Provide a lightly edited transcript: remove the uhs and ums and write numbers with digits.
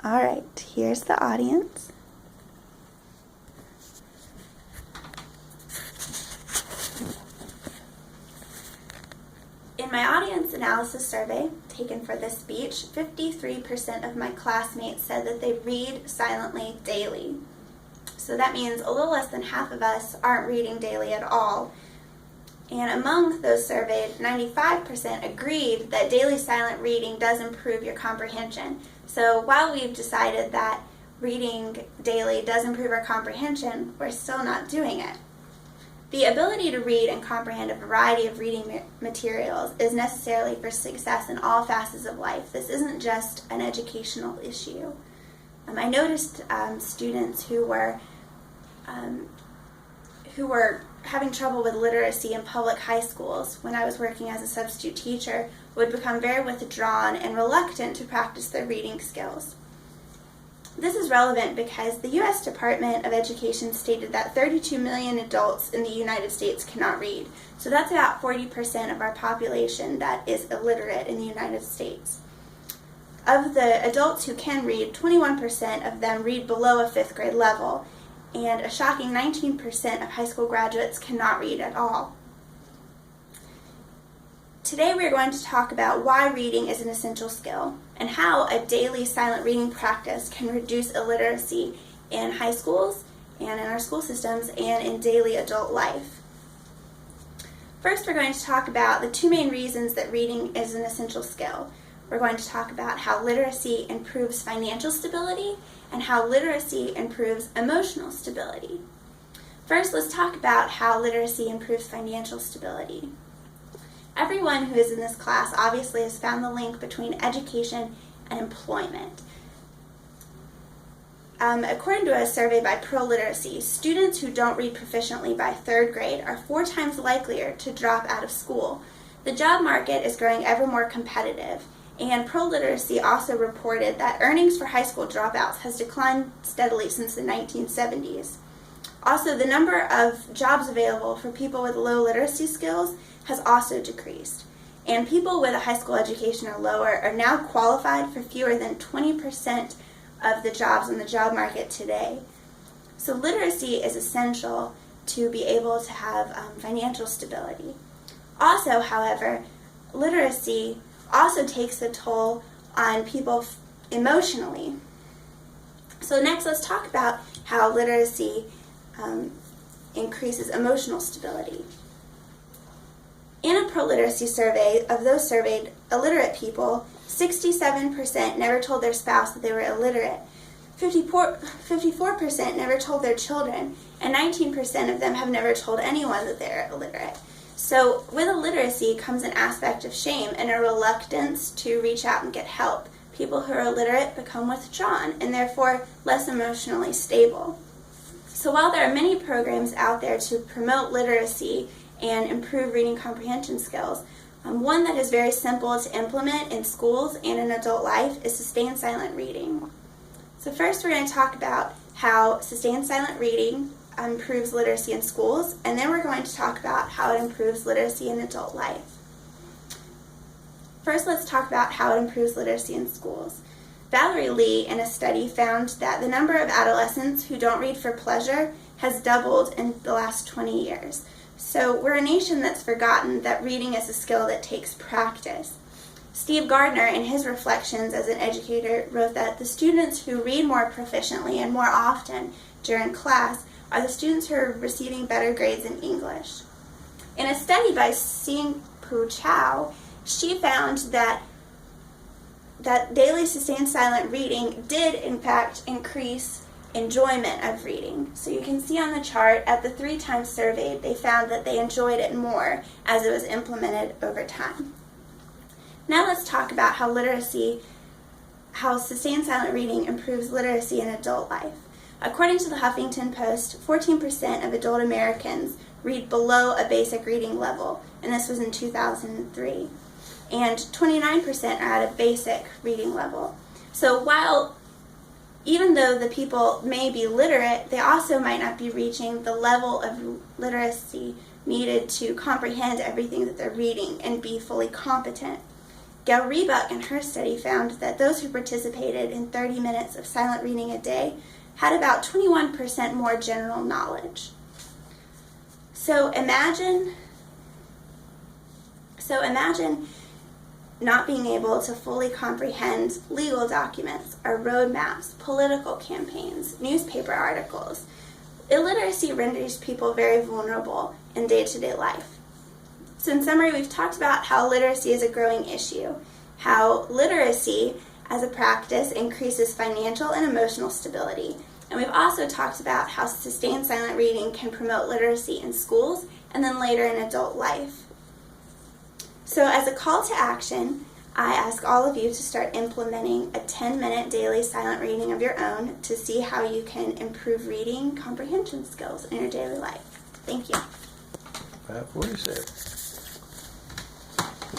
All right, here's the audience. In my audience analysis survey taken for this speech, 53% of my classmates said that they read silently daily. So that means a little less than half of us aren't reading daily at all. And among those surveyed, 95% agreed that daily silent reading does improve your comprehension. So while we've decided that reading daily does improve our comprehension, we're still not doing it. The ability to read and comprehend a variety of reading materials is necessary for success in all facets of life. This isn't just an educational issue. I noticed students who were having trouble with literacy in public high schools when I was working as a substitute teacher would become very withdrawn and reluctant to practice their reading skills. This is relevant because the U.S. Department of Education stated that 32 million adults in the United States cannot read. So that's about 40% of our population that is illiterate in the United States. Of the adults who can read, 21% of them read below a 5th grade level, and a shocking 19% of high school graduates cannot read at all. Today we are going to talk about why reading is an essential skill and how a daily silent reading practice can reduce illiteracy in high schools and in our school systems and in daily adult life. First, we're going to talk about the two main reasons that reading is an essential skill. We're going to talk about how literacy improves financial stability and how literacy improves emotional stability. First, let's talk about how literacy improves financial stability. Everyone who is in this class obviously has found the link between education and employment. According to a survey by Pro-Literacy, students who don't read proficiently by 3rd grade are 4 times likelier to drop out of school. The job market is growing ever more competitive, and Pro-Literacy also reported that earnings for high school dropouts has declined steadily since the 1970s. Also, the number of jobs available for people with low literacy skills has also decreased, and people with a high school education or lower are now qualified for fewer than 20% of the jobs in the job market today. So literacy is essential to be able to have financial stability. Also, however, literacy also takes a toll on people emotionally. So next, let's talk about how literacy increases emotional stability. In a pro-literacy survey of those surveyed illiterate people, 67% never told their spouse that they were illiterate, 54% never told their children, and 19% of them have never told anyone that they're illiterate. So with illiteracy comes an aspect of shame and a reluctance to reach out and get help. People who are illiterate become withdrawn and therefore less emotionally stable. So while there are many programs out there to promote literacy and improve reading comprehension skills, one that is very simple to implement in schools and in adult life is sustained silent reading. So first we're going to talk about how sustained silent reading improves literacy in schools, and then we're going to talk about how it improves literacy in adult life. First, let's talk about how it improves literacy in schools. Valerie Lee, in a study, found that the number of adolescents who don't read for pleasure has doubled in the last 20 years. So we're a nation that's forgotten that reading is a skill that takes practice. Steve Gardner, in his reflections as an educator, wrote that the students who read more proficiently and more often during class are the students who are receiving better grades in English. In a study by Sing-Poo Chow, she found that daily sustained silent reading did in fact increase enjoyment of reading. So you can see on the chart, at the 3 times surveyed, they found that they enjoyed it more as it was implemented over time. Now let's talk about how sustained silent reading improves literacy in adult life. According to the Huffington Post, 14% of adult Americans read below a basic reading level, and this was in 2003. And 29% are at a basic reading level. So even though the people may be literate, they also might not be reaching the level of literacy needed to comprehend everything that they're reading and be fully competent. Gail Rebuck in her study found that those who participated in 30 minutes of silent reading a day had about 21% more general knowledge. So imagine not being able to fully comprehend legal documents or roadmaps, political campaigns, newspaper articles. Illiteracy renders people very vulnerable in day-to-day life. So in summary, we've talked about how literacy is a growing issue, how literacy as a practice increases financial and emotional stability, and we've also talked about how sustained silent reading can promote literacy in schools and then later in adult life. So as a call to action, I ask all of you to start implementing a 10-minute daily silent reading of your own to see how you can improve reading comprehension skills in your daily life. Thank you. 5:47.